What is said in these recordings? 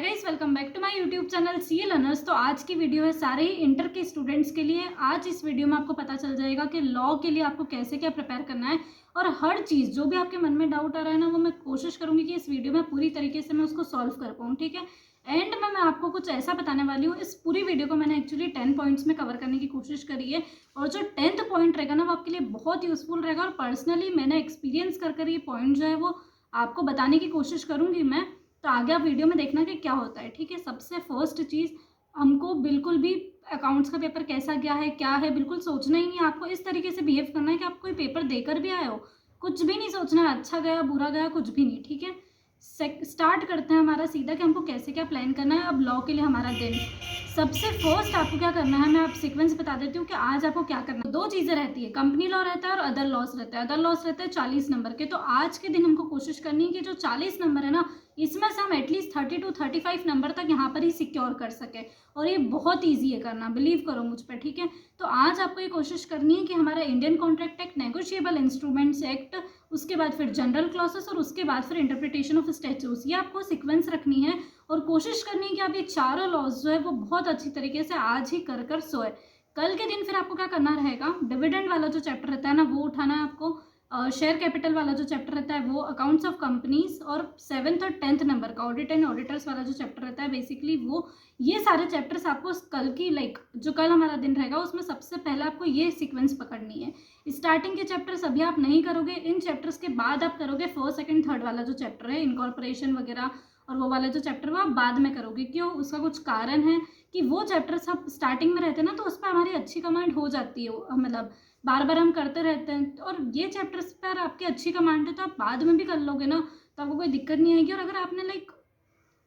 Hi guys, welcome back to my YouTube channel CA learners. तो आज की video है सारे ही इंटर के स्टूडेंट्स के लिए। आज इस वीडियो में आपको पता चल जाएगा कि लॉ के लिए आपको कैसे क्या प्रिपेयर करना है और हर चीज़ जो भी आपके मन में डाउट आ रहा है ना, वो मैं कोशिश करूंगी कि इस वीडियो में पूरी तरीके से मैं उसको सॉल्व कर पाऊँ। ठीक है, एंड में मैं आपको कुछ ऐसा बताने वाली हूँ। इस पूरी वीडियो को मैंने एक्चुअली 10 पॉइंट्स में कवर करने की कोशिश करी है और जो 10th पॉइंट रहेगा ना, वो आपके लिए बहुत यूजफुल रहेगा। और पर्सनली मैंने एक्सपीरियंस कर ये पॉइंट जो है वो आपको बताने की कोशिश करूँगी मैं। तो आगे आप वीडियो में देखना कि क्या होता है। ठीक है, सबसे फर्स्ट चीज़, हमको बिल्कुल भी अकाउंट्स का पेपर कैसा गया है क्या है बिल्कुल सोचना ही नहीं। आपको इस तरीके से बिहेव करना है कि आप कोई पेपर देकर भी आए हो, कुछ भी नहीं सोचना है अच्छा गया बुरा गया कुछ भी नहीं। ठीक है, स्टार्ट करते हैं हमारा सीधा कि हमको कैसे क्या प्लान करना है। अब लॉ के लिए हमारा दिन, सबसे फर्स्ट आपको क्या करना है, मैं आप सीक्वेंस बता देती हूँ कि आज आपको क्या करना है। दो चीज़ें रहती है, कंपनी लॉ रहता है और अदर लॉस रहता है। अदर लॉस रहता है 40 नंबर के। तो आज के दिन हमको कोशिश करनी है कि जो 40 नंबर है ना, इसमें से हम एटलीस्ट 30 to 35 नंबर तक यहाँ पर ही सिक्योर कर सके। और ये बहुत ईजी है करना, बिलीव करो मुझ पर। ठीक है, तो आज आपको ये कोशिश करनी है कि हमारा Indian contract act, negotiable instruments act, उसके बाद फिर जनरल क्लॉसेस और उसके बाद फिर इंटरप्रिटेशन ऑफ स्टैट्यूट्स, ये आपको सीक्वेंस रखनी है। और कोशिश करनी है कि आप ये चारों लॉज जो है वो बहुत अच्छी तरीके से आज ही कर सोए। कल के दिन फिर आपको क्या करना रहेगा, डिविडेंड वाला जो चैप्टर रहता है ना वो उठाना है आपको। शेयर कैपिटल वाला जो चैप्टर रहता है वो, अकाउंट्स ऑफ कंपनीज, और 7th और 10th नंबर का ऑडिट एंड ऑडिटर्स वाला जो चैप्टर रहता है बेसिकली वो, ये सारे चैप्टर्स आपको कल की जो कल हमारा दिन रहेगा उसमें सबसे पहले आपको ये सीक्वेंस पकड़नी है। स्टार्टिंग के चैप्टर्स अभी आप नहीं करोगे, इन चैप्टर्स के बाद आप करोगे फर्स्ट सेकंड थर्ड वाला जो चैप्टर है, इनकॉर्पोरेशन वगैरह और वो वाला जो चैप्टर वो आप बाद में करोगे। क्यों, उसका कुछ कारण है कि वो चैप्टर्स आप स्टार्टिंग में रहते हैं ना, तो उस पर हमारी अच्छी कमांड हो जाती है, मतलब बार बार हम करते रहते हैं। और ये चैप्टर्स पर आपकी अच्छी कमांड है तो आप बाद में भी कर लोगे ना, तो आपको कोई दिक्कत नहीं आएगी। और अगर आपने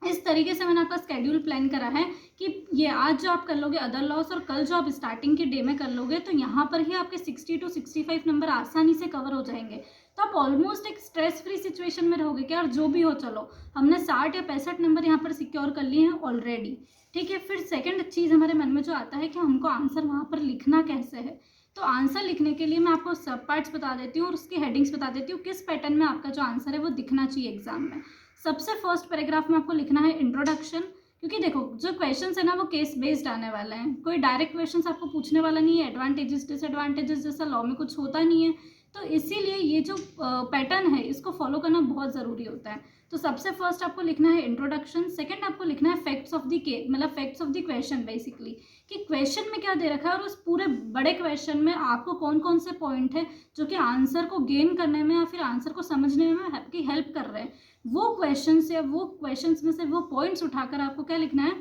इस तरीके से मैंने आपका स्केड्यूल प्लान करा है कि ये आज जो आप कर लोगे अदर लॉस और कल जो आप स्टार्टिंग के डे में कर लोगे, तो यहाँ पर ही आपके 60 to 65 नंबर आसानी से कवर हो जाएंगे। तो आप ऑलमोस्ट एक स्ट्रेस फ्री सिचुएशन में रहोगे कि यार जो भी हो चलो हमने 60 या 65 नंबर यहाँ पर सिक्योर कर लिए हैं ऑलरेडी। ठीक है, फिर सेकेंड चीज़ हमारे मन में जो आता है कि हमको आंसर वहाँ पर लिखना कैसे है। तो आंसर लिखने के लिए मैं आपको सब पार्ट्स बता देती हूँ और उसकी हेडिंग्स बता देती हूँ किस पैटर्न में आपका जो आंसर है वो दिखना चाहिए एग्जाम में। सबसे फर्स्ट पैराग्राफ में आपको लिखना है इंट्रोडक्शन, क्योंकि देखो जो क्वेश्चंस है ना वो केस बेस्ड आने वाले हैं, कोई डायरेक्ट क्वेश्चंस आपको पूछने वाला नहीं है। एडवांटेजेस डिसएडवांटेजेस जैसा लॉ में कुछ होता नहीं है, तो इसीलिए ये जो पैटर्न है इसको फॉलो करना बहुत ज़रूरी होता है। तो सबसे फर्स्ट आपको लिखना है इंट्रोडक्शन। सेकंड आपको लिखना है फैक्ट्स ऑफ द केस, मतलब facts of the question basically, कि क्वेश्चन में क्या दे रखा है और उस पूरे बड़े क्वेश्चन में आपको कौन कौन से पॉइंट है जो कि आंसर को गेन करने में या फिर आंसर को समझने में आपकी हेल्प कर रहे हैं। वो क्वेश्चंस या वो क्वेश्चंस में से वो पॉइंट्स उठाकर आपको क्या लिखना है,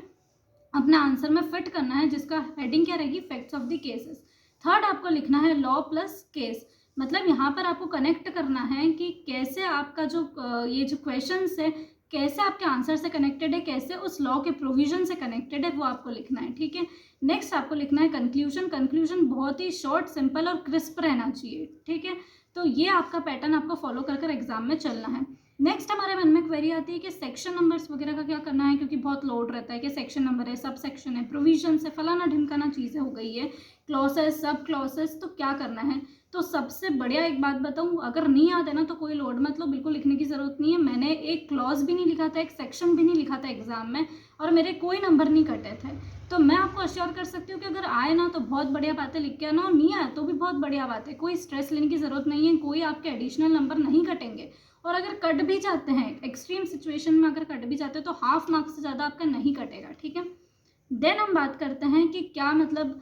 अपने आंसर में फिट करना है, जिसका हेडिंग क्या रहेगी, facts of the cases. Third आपको लिखना है लॉ प्लस केस, मतलब यहाँ पर आपको कनेक्ट करना है कि कैसे आपका जो ये जो क्वेश्चंस है कैसे आपके आंसर से कनेक्टेड है, कैसे उस लॉ के प्रोविजन से कनेक्टेड है, वो आपको लिखना है। ठीक है, नेक्स्ट आपको लिखना है कंक्लूजन। कंक्लूजन बहुत ही शॉर्ट, सिंपल और क्रिस्प रहना चाहिए। ठीक है, तो ये आपका पैटर्न आपको फॉलो कर एग्जाम में चलना है। नेक्स्ट हमारे मन में क्वेरी आती है कि सेक्शन नंबर्स वगैरह का क्या करना है, क्योंकि बहुत लोड रहता है कि सेक्शन नंबर है, सब सेक्शन है, प्रोविजन है, फलाना ढिमकाना चीज़ें हो गई है, क्लॉसेस सब क्लॉसेस, तो क्या करना है। तो सबसे बढ़िया एक बात बताऊं, अगर नहीं याद है ना तो कोई लोड मत लो, बिल्कुल लिखने की ज़रूरत नहीं है। मैंने एक क्लॉज भी नहीं लिखा था, एक सेक्शन भी नहीं लिखा था एग्जाम में, और मेरे कोई नंबर नहीं कटे थे। तो मैं आपको अश्योर कर सकती हूँ कि अगर आए ना तो बहुत बढ़िया बात है, लिख के आना, और नहीं आए तो भी बहुत बढ़िया बात है, कोई स्ट्रेस लेने की ज़रूरत नहीं है, कोई आपके एडिशनल नंबर नहीं कटेंगे। और अगर कट भी जाते हैं एक्सट्रीम सिचुएशन में, अगर कट भी जाते हैं तो हाफ मार्क्स से ज़्यादा आपका नहीं कटेगा। ठीक है, देन हम बात करते हैं कि क्या मतलब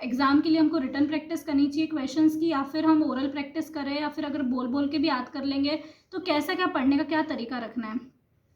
एग्ज़ाम के लिए हमको रिटर्न प्रैक्टिस करनी चाहिए क्वेश्चंस की, या फिर हम ओरल प्रैक्टिस करें, या फिर अगर बोल बोल के भी याद कर लेंगे तो कैसा क्या पढ़ने का क्या तरीका रखना है।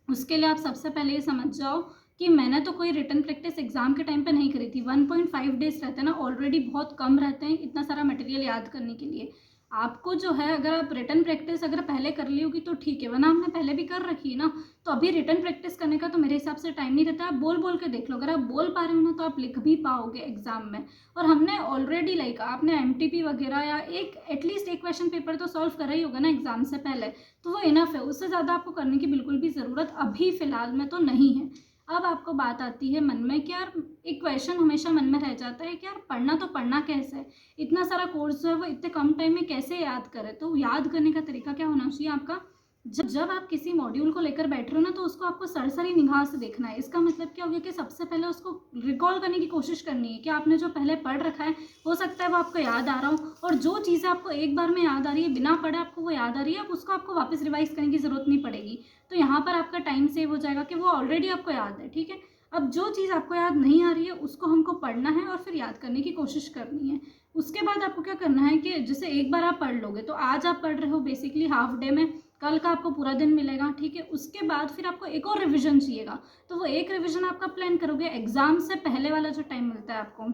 उसके लिए आप सबसे पहले ये समझ जाओ कि मैंने तो कोई रिटर्न प्रैक्टिस एग्जाम के टाइम पे नहीं करी थी। 1.5 डेज रहते हैं ना, ऑलरेडी बहुत कम रहते हैं इतना सारा मटेरियल याद करने के लिए। आपको जो है, अगर आप रिटर्न प्रैक्टिस अगर पहले कर ली होगी तो ठीक है, वरना हमने पहले भी कर रखी है ना, तो अभी रिटर्न प्रैक्टिस करने का तो मेरे हिसाब से टाइम नहीं रहता। आप बोल बोल के देख लो, अगर आप बोल पा रहे हो ना तो आप लिख भी पाओगे एग्जाम में। और हमने ऑलरेडी आपने एमटीपी वगैरह या एक एटलीस्ट एक क्वेश्चन पेपर तो सॉल्व करा ही होगा ना एग्जाम से पहले, तो वो इनफ है, उससे ज़्यादा आपको करने की बिल्कुल भी ज़रूरत अभी फ़िलहाल में तो नहीं है। अब आपको बात आती है मन में कि यार एक क्वेश्चन हमेशा मन में रह जाता है कि यार पढ़ना तो पढ़ना कैसे है, इतना सारा कोर्स जो है वो इतने कम टाइम में कैसे याद करें। तो याद करने का तरीका क्या होना चाहिए आपका, जब आप किसी मॉड्यूल को लेकर बैठ रहे हो ना, तो उसको आपको सरसरी निगाह से देखना है। इसका मतलब क्या हो गया कि सबसे पहले उसको रिकॉल करने की कोशिश करनी है कि आपने जो पहले पढ़ रखा है, हो सकता है वो आपको याद आ रहा हो, और जो चीज़ें आपको एक बार में याद आ रही है, बिना पढ़े आपको वो याद आ रही है, अब उसको आपको वापस रिवाइज करने की ज़रूरत नहीं पड़ेगी। तो यहाँ पर आपका टाइम सेव हो जाएगा कि वो ऑलरेडी आपको याद है, ठीक है। अब जो चीज़ आपको याद नहीं आ रही है, उसको हमको पढ़ना है और फिर याद करने की कोशिश करनी है। उसके बाद आपको क्या करना है कि जैसे एक बार आप पढ़ लोगे, तो आज आप पढ़ रहे हो बेसिकली हाफ डे में, कल का आपको पूरा दिन मिलेगा, ठीक है। उसके बाद फिर आपको एक और रिवीजन चाहिएगा, तो वो एक रिवीजन आपका प्लान करोगे एग्जाम से पहले वाला जो टाइम मिलता है आपको।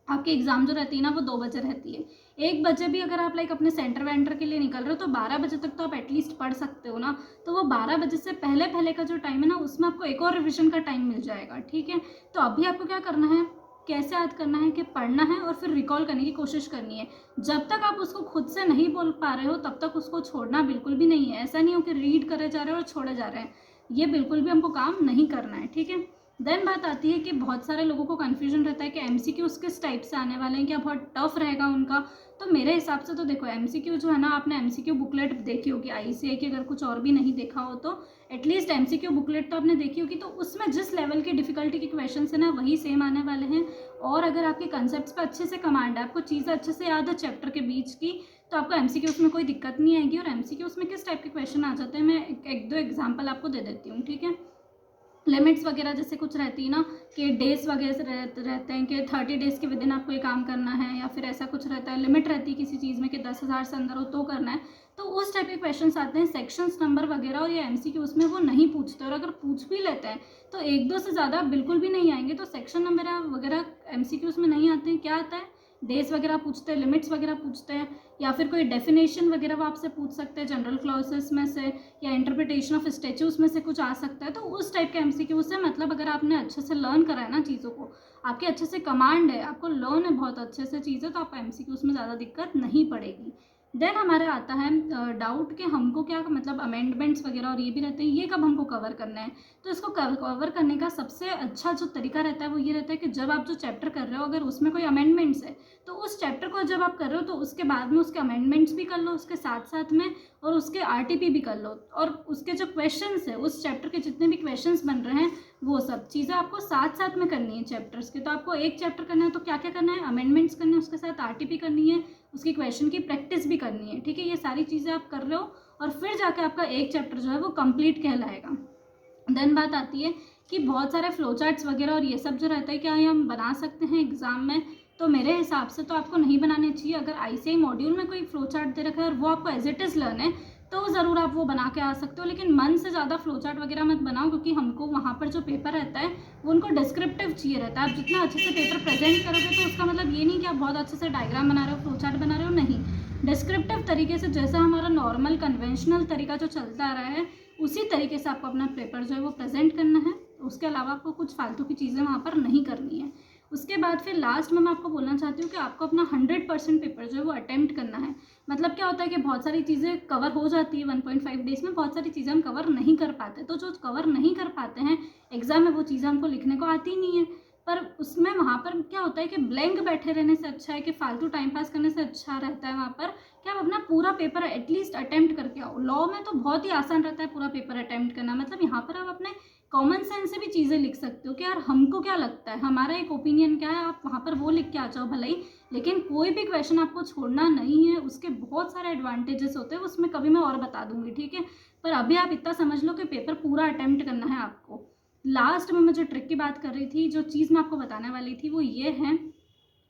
आपकी एग्जाम जो रहती है ना, वो 2 बजे रहती है। 1 बजे भी अगर आप अपने सेंटर वेंटर के लिए निकल रहे हो, तो 12 बजे तक तो आप एटलीस्ट पढ़ सकते हो ना। तो वो 12 बजे से पहले पहले का जो टाइम है ना, उसमें आपको एक और रिविजन का टाइम मिल जाएगा, ठीक है। तो अभी आपको क्या करना है, कैसे याद करना है कि पढ़ना है और फिर रिकॉल करने की कोशिश करनी है। जब तक आप उसको खुद से नहीं बोल पा रहे हो, तब तक उसको छोड़ना बिल्कुल भी नहीं है। ऐसा नहीं हो कि रीड करे जा रहे हो और छोड़े जा रहे हैं, ये बिल्कुल भी हमको काम नहीं करना है, ठीक है। देन बात आती है कि बहुत सारे लोगों को कन्फ्यूजन रहता है कि एमसीक्यूज किस टाइप से आने वाले हैं, क्या बहुत टफ रहेगा उनका। तो मेरे हिसाब से तो देखो, एमसीक्यू जो है ना, आपने एमसीक्यू बुकलेट देखी होगी आईसीए की, अगर कुछ और भी नहीं देखा हो तो एटलीस्ट एमसीक्यू बुकलेट तो आपने देखी होगी। तो उसमें जिस लेवल की डिफिकल्टी के क्वेश्चन है ना, वही सेम आने वाले हैं। और अगर आपके कंसेप्ट पे अच्छे से कमांड है, आपको चीज़ें अच्छे से याद है चैप्टर के बीच की, तो आपको एमसीक्यूज में कोई दिक्कत नहीं आएगी। और एमसीक्यूज में किस टाइप के क्वेश्चन आ जाते हैं, मैं एक दो एग्जाम्पल आपको दे देती हूँ, ठीक है। लिमिट्स वगैरह जैसे कुछ रहती है ना, कि डेज वगैरह रहते हैं कि 30 डेज़ के विद इन आपको ये काम करना है, या फिर ऐसा कुछ रहता है, लिमिट रहती है किसी चीज़ में कि 10,000 से अंदर हो तो करना है। तो उस टाइप के क्वेश्चंस आते हैं, सेक्शंस नंबर वगैरह, और ये एमसीक्यू उसमें वो नहीं पूछते, और अगर पूछ भी लेते हैं तो 1-2 से ज़्यादा बिल्कुल भी नहीं आएंगे। तो सेक्शन नंबर वगैरह एमसीक्यूज में नहीं आते हैं। क्या आता है, डेज वगैरह पूछते हैं, लिमिट्स वगैरह पूछते हैं, या फिर कोई डेफिनेशन वगैरह वो आपसे पूछ सकते हैं जनरल क्लॉसेस में से, या इंटरप्रिटेशन ऑफ स्टैच्यूज में से कुछ आ सकता है। तो उस टाइप के एमसीक्यू से मतलब अगर आपने अच्छे से लर्न करा है ना चीज़ों को, आपके अच्छे से कमांड है, आपको लर्न है बहुत अच्छे से चीज़ें, तो आपको एमसीक्यूज में ज़्यादा दिक्कत नहीं पड़ेगी। देन हमारा आता है डाउट कि हमको क्या मतलब अमेंडमेंट्स वगैरह और ये भी रहते हैं, ये कब हमको कवर करना है। तो इसको कवर करने का सबसे अच्छा जो तरीका रहता है वो ये रहता है कि जब आप जो चैप्टर कर रहे हो, अगर उसमें कोई अमेंडमेंट्स है, तो उस चैप्टर को जब आप कर रहे हो, तो उसके बाद में उसके अमेंडमेंट्स भी कर लो उसके साथ साथ में, और उसके आरटीपी भी कर लो, और उसके जो क्वेश्चंस है, उस चैप्टर के जितने भी क्वेश्चंस बन रहे हैं, वो सब चीज़ें आपको साथ साथ में करनी है चैप्टर्स के। तो आपको एक चैप्टर करना है तो क्या क्या करना है, अमेंडमेंट्स करने हैं, उसके साथ आरटीपी करनी है, उसकी क्वेश्चन की प्रैक्टिस भी करनी है, ठीक है। ये सारी चीज़ें आप कर रहे हो, और फिर जाके आपका एक चैप्टर जो है वो कंप्लीट कहलाएगा। देन बात आती है कि बहुत सारे फ्लो चार्ट्स वगैरह और ये सब जो रहता है, क्या ये हम बना सकते हैं एग्ज़ाम में। तो मेरे हिसाब से तो आपको नहीं बनाने चाहिए। अगर आईसीआई मॉड्यूल में कोई फ्लो चार्ट दे रखा है और वो आपको एज इट इज़ लर्न है, तो ज़रूर आप वो बना के आ सकते हो, लेकिन मन से ज़्यादा फ्लो चार्ट वगैरह मत बनाओ, क्योंकि हमको वहाँ पर जो पेपर रहता है वो उनको डिस्क्रिप्टिव चाहिए रहता है। आप जितना अच्छे से पेपर प्रेजेंट करोगे, तो उसका मतलब ये नहीं कि आप बहुत अच्छे से डायग्राम बना रहे हो, फ्लो चार्ट बना रहे हो, नहीं। डिस्क्रिप्टिव तरीके से, जैसा हमारा नॉर्मल कन्वेंशनल तरीका जो चलता आ रहा है, उसी तरीके से आपको अपना पेपर जो है वो प्रेजेंट करना है। उसके अलावा आपको कुछ फालतू की चीज़ें वहाँ पर नहीं करनी है। उसके बाद फिर लास्ट में मैं आपको बोलना चाहती हूँ कि आपको अपना 100% पेपर जो है वो अटेम्प्ट करना है। मतलब क्या होता है कि बहुत सारी चीज़ें कवर हो जाती है 1.5 डेज़ में, बहुत सारी चीज़ें हम कवर नहीं कर पाते। तो जो कवर नहीं कर पाते हैं एग्ज़ाम में, वो चीज़ें हमको लिखने को आती नहीं है। पर उसमें वहाँ पर क्या होता है कि ब्लैंक बैठे रहने से अच्छा है कि फालतू टाइम पास करने से अच्छा रहता है वहाँ पर कि आप अपना पूरा पेपर एटलीस्ट अटेम्प्ट करके आओ। लॉ में तो बहुत ही आसान रहता है पूरा पेपर अटेम्प्ट करना। मतलब यहाँ पर आप अपने कॉमन सेंस से भी चीज़ें लिख सकते हो कि यार हमको क्या लगता है, हमारा एक ओपिनियन क्या है, आप वहाँ पर वो लिख के आ जाओ भले ही। लेकिन कोई भी क्वेश्चन आपको छोड़ना नहीं है, उसके बहुत सारे एडवांटेजेस होते हैं, उसमें कभी मैं और बता दूंगी, ठीक है। पर अभी आप इतना समझ लो कि पेपर पूरा अटेम्प्ट करना है आपको। लास्ट में मैं जो ट्रिक की बात कर रही थी, जो चीज़ मैं आपको बताने वाली थी, वो ये है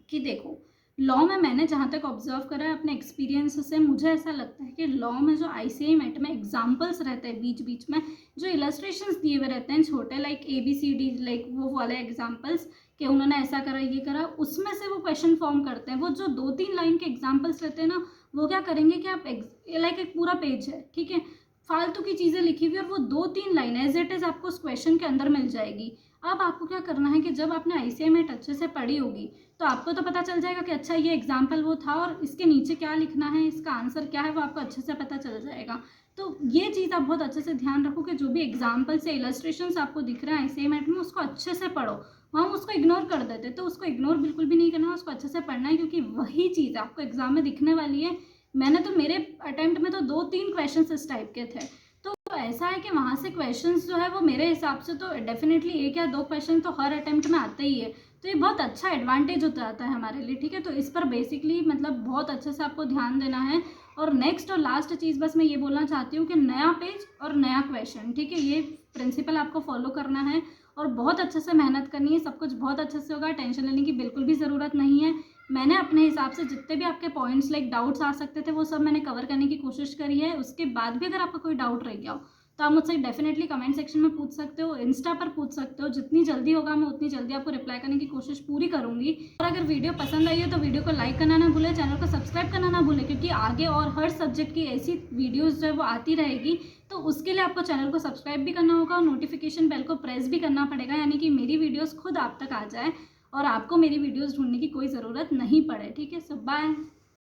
कि देखो, लॉ में मैंने जहाँ तक ऑब्जर्व करा है अपने एक्सपीरियंस से, मुझे ऐसा लगता है कि लॉ में जो आईसीआई मेट में एग्जाम्पल्स रहते हैं बीच बीच में, जो इलस्ट्रेशंस दिए हुए रहते हैं छोटे, लाइक ABCD, लाइक वो वाले एग्जाम्पल्स कि उन्होंने ऐसा करा ये करा, उसमें से वो क्वेश्चन फॉर्म करते हैं। वो जो 2-3 लाइन के एग्जाम्पल्स रहते हैं ना, वो क्या करेंगे कि आप लाइक एक पूरा पेज है, ठीक है, फालतू की चीज़ें लिखी हुई, और वो 2-3 लाइन एज इट इज़ आपको उस क्वेश्चन के अंदर मिल जाएगी। अब आपको क्या करना है कि जब आपने आईसीआई मेट अच्छे से पढ़ी होगी, तो आपको तो पता चल जाएगा कि अच्छा ये एग्जाम्पल वो था, और इसके नीचे क्या लिखना है, इसका आंसर क्या है, वो आपको अच्छे से पता चल जाएगा। तो ये चीज़ आप बहुत अच्छे से ध्यान रखो कि जो भी एग्जाम्पल से इलस्ट्रेशंस आपको दिख रहे हैं आईसीआई मेट में, उसको अच्छे से पढ़ो। हम उसको इग्नोर कर देते, तो उसको इग्नोर बिल्कुल भी नहीं करना है, उसको अच्छे से पढ़ना है, क्योंकि वही चीज़ आपको एग्जाम में दिखने वाली है। मैंने तो मेरे अटेम्प्ट में तो 2-3 क्वेश्चन इस टाइप के थे, ऐसा है कि वहाँ से क्वेश्चंस जो है वो मेरे हिसाब से तो डेफिनेटली 1 या 2 क्वेश्चन तो हर अटेम्प्ट में आते ही है, तो ये बहुत अच्छा एडवांटेज हो जाता है हमारे लिए, ठीक है। तो इस पर बेसिकली मतलब बहुत अच्छे से आपको ध्यान देना है। और नेक्स्ट और लास्ट चीज़ बस मैं ये बोलना चाहती हूँ कि नया पेज और नया क्वेश्चन, ठीक है, ये प्रिंसिपल आपको फॉलो करना है और बहुत अच्छे से मेहनत करनी है। सब कुछ बहुत अच्छे से होगा, टेंशन लेने की बिल्कुल भी ज़रूरत नहीं है। मैंने अपने हिसाब से जितने भी आपके पॉइंट्स लाइक डाउट्स आ सकते थे वो सब मैंने कवर करने की कोशिश करी है। उसके बाद भी अगर आपका कोई डाउट रह गया हो तो आप मुझसे डेफिनेटली कमेंट सेक्शन में पूछ सकते हो, इंस्टा पर पूछ सकते हो। जितनी जल्दी होगा मैं उतनी जल्दी आपको रिप्लाई करने की कोशिश पूरी करूंगी। और अगर वीडियो पसंद आई हो तो वीडियो को लाइक करना ना भूलें, चैनल को सब्सक्राइब करना ना भूलें, क्योंकि आगे और हर सब्जेक्ट की ऐसी वीडियोज़ जो है वो आती रहेगी। तो उसके लिए आपको चैनल को सब्सक्राइब भी करना होगा और नोटिफिकेशन बेल को प्रेस भी करना पड़ेगा, यानी कि मेरी वीडियोज़ खुद आप तक आ जाए और आपको मेरी वीडियोज़ ढूंढने की कोई ज़रूरत नहीं पड़े, ठीक है। सो बाय।